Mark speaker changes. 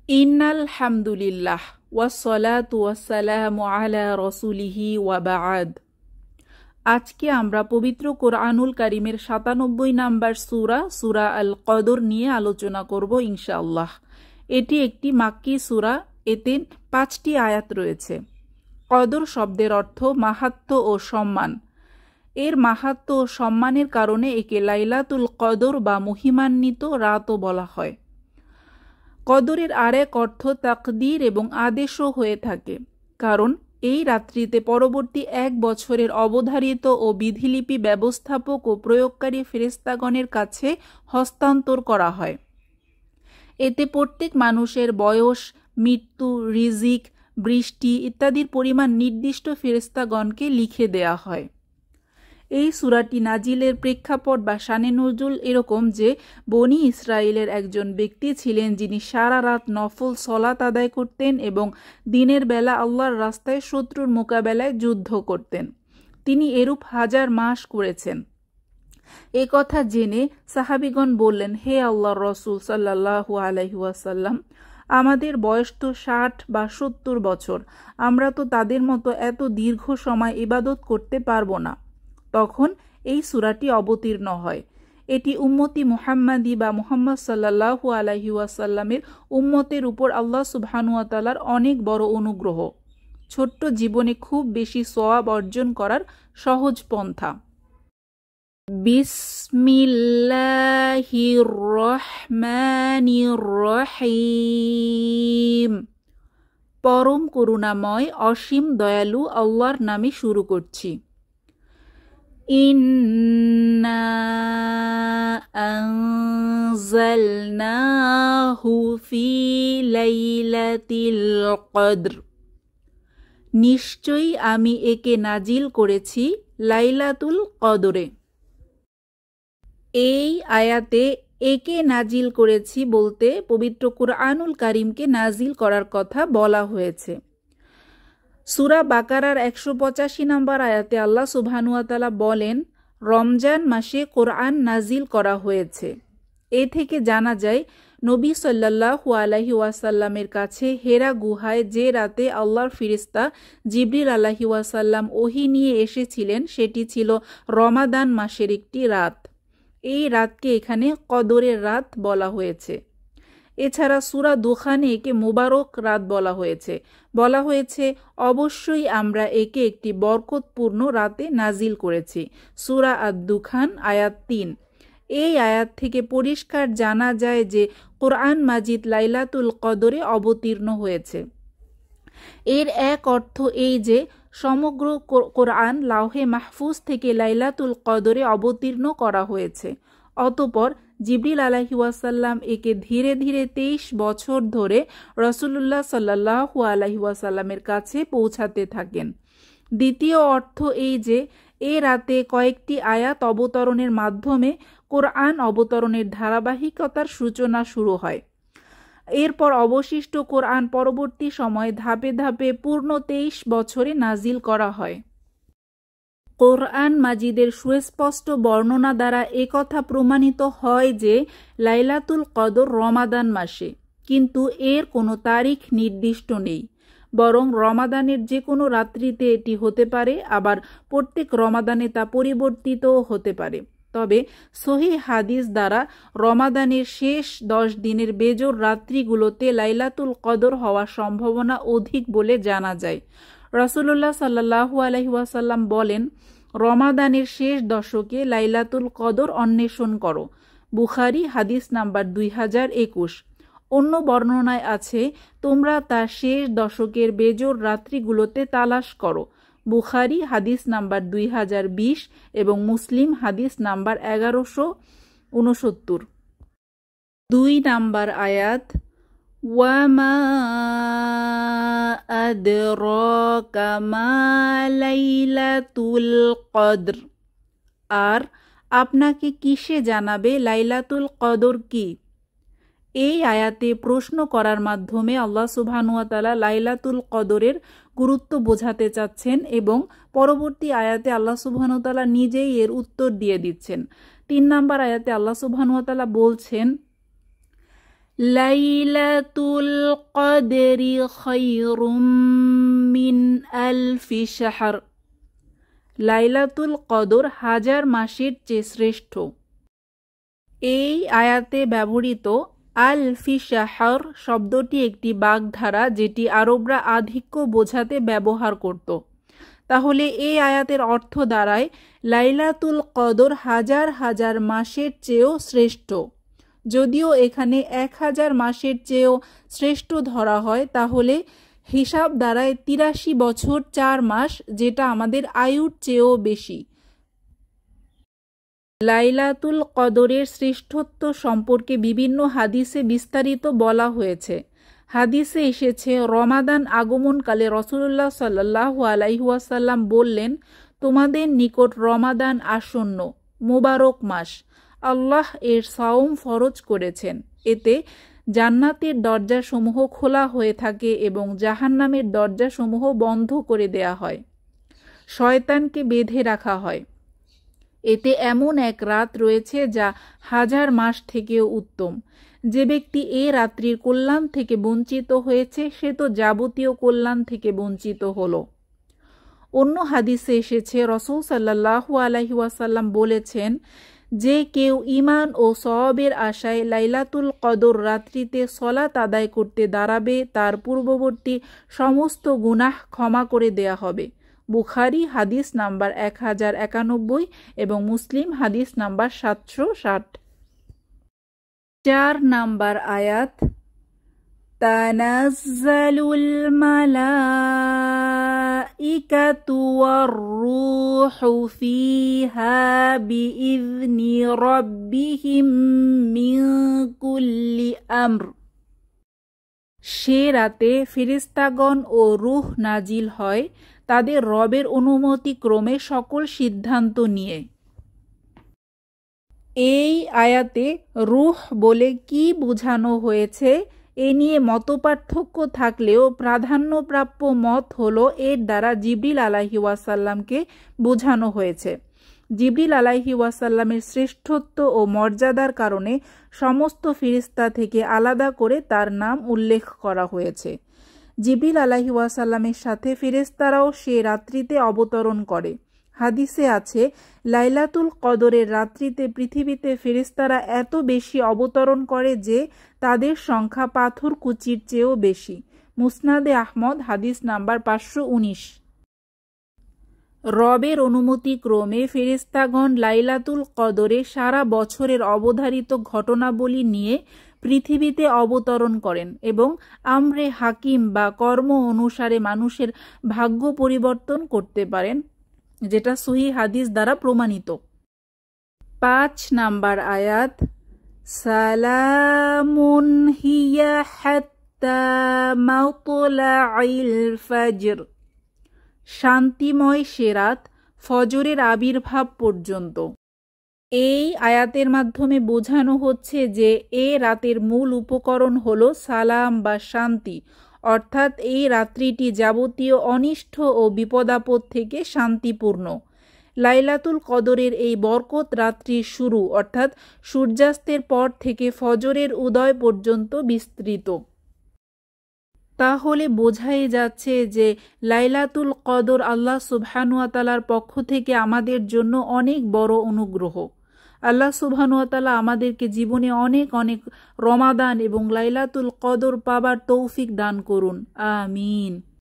Speaker 1: ইন্নাল হামদুলিল্লাহ ওয়াসসালাতু ওয়াসসালামু আলা রাসূলিহি ওয়া বা'দ। আজকে আমরা পবিত্র কোরআনুল কারীমের ৯৭ নাম্বার সূরা আল কদর নিয়ে আলোচনা করব ইনশাআল্লাহ। এটি একটি মাক্কি সূরা, এতে ৫টি আয়াত রয়েছে। কদর শব্দের অর্থ মাহাত্ম্য ও সম্মান। এর মাহাত্ম্য ও সম্মানের কারণে একে লাইলাতুল কদর বা মহিমান্বিত রাতও বলা হয়। কদরের আরেক অর্থ তাকদীর এবং আদেশও হয়ে থাকে, কারণ এই রাত্রিতে পরবর্তী ১ বছরের অবধারিত ও বিধিলিপি ব্যবস্থাপক ও প্রয়োগকারী ফেরেশতাগণের কাছে হস্তান্তর করা হয়। এতে প্রত্যেক মানুষের বয়স, মৃত্যু, রিজিক, বৃষ্টি ইত্যাদির পরিমাণ নির্দিষ্ট ফেরেশতাগণকে লিখে দেয়া হয়। এই সূরাটি নাজিলের প্রেক্ষাপট বা শানে নুজুল এরকম যে বনি ইসরায়েলের একজন ব্যক্তি ছিলেন যিনি সারা রাত নফল সলাত আদায় করতেন এবং দিনের বেলা আল্লাহর রাস্তায় শত্রুর মোকাবেলায় যুদ্ধ করতেন। তিনি এরূপ ১০০০ মাস করেছেন। এ কথা জেনে সাহাবীগণ বললেন, হে আল্লাহর রাসূল সাল্লাল্লাহু আলাইহি ওয়াসাল্লাম, আমাদের বয়স তো ৬০ বা ৭০ বছর, আমরা তো তাদের মতো এত দীর্ঘ সময় ইবাদত করতে পারবো না। তখন এই সূরাটি অবতীর্ণ হয়। এটি উম্মতি মুহাম্মাদি বা মুহাম্মদ সাল্লাল্লাহু আলাইহি ওয়াসাল্লামের উম্মতের উপর আল্লাহ সুবহানাহু ওয়া তাআলার অনেক বড় অনুগ্রহ। ছোট্ট জীবনে খুব বেশি সওয়াব অর্জন করার সহজ পন্থা। বিসমিল্লাহির রহমানির রহিম। পরম করুণাময় অসীম দয়ালু আল্লাহর নামে শুরু করছি। ইন্না আনজালনাহু ফি লাইলাতিল কদর। নিশ্চয়ই আমি একে নাজিল করেছি লাইলাতুল কদরে। এই আয়াতে একে নাজিল করেছি বলতে পবিত্র কুরআনুল কারীমকে নাজিল করার কথা বলা হয়েছে। সূরা বাকারার ১৮৫ নম্বর আয়াতে আল্লাহ সুবহানাহু ওয়া তাআলা বলেন, রমজান মাসে কোরআন নাজিল করা হয়েছে। এ থেকে জানা যায় নবী সাল্লাল্লাহু আলাইহি ওয়াসাল্লামের কাছে হেরা গুহায় যে রাতে আল্লাহর ফেরেশতা জিবরিল আলাইহি ওয়াসাল্লাম ওহী নিয়ে এসেছিলেন সেটি ছিল রমাদান মাসের একটি রাত। এই রাতকে এখানে কদরের রাত বলা হয়েছে। এছাড়া সূরা দুখানে একে মুবারক রাত বলা হয়েছে অবশ্যই আমরা একে একটি বরকতপূর্ণ রাতে নাজিল করেছি। সূরা আদ-দুখান আয়াত ৩। এই আয়াত থেকে পরিষ্কার জানা যায় যে কোরআন মাজিদ লাইলাতুল কদরে অবতীর্ণ হয়েছে। এর এক অর্থ এই যে সমগ্র কোরআন লাওহে মাহফুজ থেকে লাইলাতুল কদরে অবতীর্ণ করা হয়েছে। অতঃপর জিবরিল আলাইহি ওয়াসাল্লাম একে ধীরে ধীরে ২৩ বছর ধরে রাসূলুল্লাহ সাল্লাল্লাহু আলাইহি ওয়াসাল্লামের কাছে পৌঁছাতে থাকেন। দ্বিতীয় অর্থ এই যে এ রাতে কয়েকটি আয়াত অবতরণের মাধ্যমে কোরআন অবতরণের ধারাবাহিকতার সূচনা শুরু হয়। এরপর অবশিষ্ট কোরআন পরবর্তী সময়ে ধাপে ধাপে পূর্ণ ২৩ বছরে নাজিল করা হয়। কোরআন মাজিদের সুস্পষ্ট বর্ণনা দ্বারা একথা প্রমাণিত হয় যে লাইলাতুল কদর রমাদান মাসে, কিন্তু এর কোনো তারিখ নির্দিষ্ট নেই। বরং রমাদানের যে কোনো রাত্রিতে এটি হতে পারে, আবার প্রত্যেক রমাদানে তা পরিবর্তিতও হতে পারে। তবে সহিহ হাদিস দ্বারা রমাদানের শেষ ১০ দিনের বেজোর রাত্রিগুলোতে লাইলাতুল কদর হওয়ার সম্ভাবনা অধিক বলে জানা যায়। রাসূলুল্লাহ সাল্লাল্লাহু আলাইহি ওয়াসাল্লাম বলেন, রমাদানের শেষ দশকে লাইলাতুল কদর অন্বেষণ করো। বুখারী হাদিস নাম্বার ২০২১। অন্য বর্ণনায় আছে, তোমরা তা শেষ দশকের বেজোর রাত্রিগুলোতে তালাশ করো। বুখারী হাদিস নাম্বার ২০২০ এবং মুসলিম হাদিস নাম্বার ১১৬৯। ২ নাম্বার আয়াত, ওয়ামা আদরাকা মা লাইলাতুল কদর। আর আপনাকে কিসে জানাবে লাইলাতুল কদর কি? এই আয়াতে প্রশ্ন করার মাধ্যমে আল্লাহ সুবহানাহু ওয়া তাআলা লাইলাতুল কদরের গুরুত্ব বোঝাতে চাচ্ছেন এবং পরবর্তী আয়াতে আল্লাহ সুবহানাহু ওয়া তাআলা নিজেই এর উত্তর দিয়ে দিচ্ছেন। ৩ নম্বর আয়াতে আল্লাহ সুবহানাহু ওয়া তাআলা বলছেন, লাইলাতুল কদরি খায়রুম মিন আলফি শাহর। লাইলাতুল কদর হাজার মাসের চেয়ে শ্রেষ্ঠ। এই আয়াতে ব্যবহৃত আলফি শাহর শব্দটি একটি বাগধারা যেটি আরবরা আধিক্য বোঝাতে ব্যবহার করত। তাহলে এই আয়াতের অর্থ দাঁড়ায় লাইলাতুল কদর হাজার হাজার মাসের চেয়েও শ্রেষ্ঠ। যদিও এখানে 1000 মাসের চেয়েও শ্রেষ্ঠ ধরা হয়, তাহলে হিসাব দাঁড়ায় 83 বছর 4 মাস, যেটা আমাদের আয়ুর চেয়েও বেশি। লাইলাতুল কদরের শ্রেষ্ঠত্ব সম্পর্কে বিভিন্ন হাদিসে বিস্তারিত বলা হয়েছে। হাদিসে এসেছে, রমাদান আগমনকালে রাসূলুল্লাহ সাল্লাল্লাহু আলাইহি ওয়াসাল্লাম বললেন, তোমাদের নিকট রমাদান আসন্ন, মোবারক মাস। আল্লাহ এর সাওম ফরজ করেছেন। এতে জান্নাতের দরজাসমূহ খোলা হয়ে থাকে এবং জাহান্নামের দরজাসমূহ বন্ধ করে দেয়া হয়। শয়তানকে বেঁধে রাখা হয়। এতে এমন এক রাত রয়েছে যা হাজার মাস থেকেও উত্তম। যে ব্যক্তি এ রাত্রির কল্যাণ থেকে বঞ্চিত হয়েছে সে তো যাবতীয় কল্যাণ থেকে বঞ্চিত হলো। অন্য হাদিসে এসেছে, রাসূল সাল্লাল্লাহু আলাইহি ওয়াসাল্লাম বলেছেন, যে কেউ ঈমান ও সওয়াবের আশায় লাইলাতুল কদর রাত্রিতে সলাত আদায় করতে দাঁড়াবে, তার পূর্ববর্তী সমস্ত গুনাহ ক্ষমা করে দেয়া হবে। বুখারী হাদিস নাম্বার 1091 এবং মুসলিম হাদিস নাম্বার 760। 4 নাম্বার আয়াত, তানাজ্জালুল মালাইকাতু ওয়ার রূহু ফিহা বিইذনি রাব্বিহিম মিন কুল্লি আমর। সে রাতে ফেরেশতাগণ ও রূহ নাজিল হয় তাদের রবের অনুমতি ক্রমে সকল সিদ্ধান্ত নিয়ে। এই আয়াতে রূহ বলে কি বোঝানো হয়েছে এ নিয়ে মতপার্থক্য থাকলেও প্রাধান্যপ্রাপ্য মত হলো এর দ্বারা জিবরিল আলাইহি ওয়াসাল্লামকে বোঝানো হয়েছে। জিবরিল আলাইহি ওয়াসাল্লামের শ্রেষ্ঠত্ব ও মর্যাদার কারণে সমস্ত ফেরেশতা থেকে আলাদা করে তার নাম উল্লেখ করা হয়েছে। জিবরিল আলাইহি ওয়াসাল্লামের সাথে ফেরেশতারাও সে রাত্রিতে অবতরণ করে। হাদিসে আছে, লাইলাতুল কদরের রাত্রিতে পৃথিবীতে ফেরেশতারা এত বেশি অবতরণ করে যে তাদের সংখ্যা পাথরকুচির চেয়েও বেশি। মুসনাদে আহমদ হাদিস নাম্বার 519। রবের অনুমতি ক্রমে ফেরেশতাগণ লাইলাতুল কদরে সারা বছরের অবধারিত ঘটনাবলী নিয়ে পৃথিবীতে অবতরণ করেন এবং আমরে হাকিম বা কর্ম অনুসারে মানুষের ভাগ্য পরিবর্তন করতে পারেন, যেটা সহিহ হাদিস দ্বারা প্রমাণিত। 5 নাম্বার আয়াত, সালামুন হিয়া হাত্তা মাতলাইল ফাজর। শান্তিময় সে রাত ফজরের আবির্ভাব পর্যন্ত। এই আয়াতের মাধ্যমে বোঝানো হচ্ছে যে এ রাতের মূল উপকরণ হলো সালাম বা শান্তি, অর্থাৎ এই রাত্রিটি যাবতীয় অনিষ্ট ও বিপদাপদ থেকে শান্তিপূর্ণ। লাইলাতুল কদরের এই বরকত রাত্রির শুরু অর্থাৎ সূর্যাস্তের পর থেকে ফজরের উদয় পর্যন্ত বিস্তৃত। তাহলে বোঝাই যাচ্ছে যে লাইলাতুল কদর আল্লাহ সুবহানাহু ওয়া তাআলার পক্ষ থেকে আমাদের জন্য অনেক বড় অনুগ্রহ। আল্লাহ সুবহানাহু ওয়া তাআলা আমাদেরকে জীবনে অনেক অনেক রমাদান এবং লাইলাতুল কদর পাবার তৌফিক দান করুন। আমিন।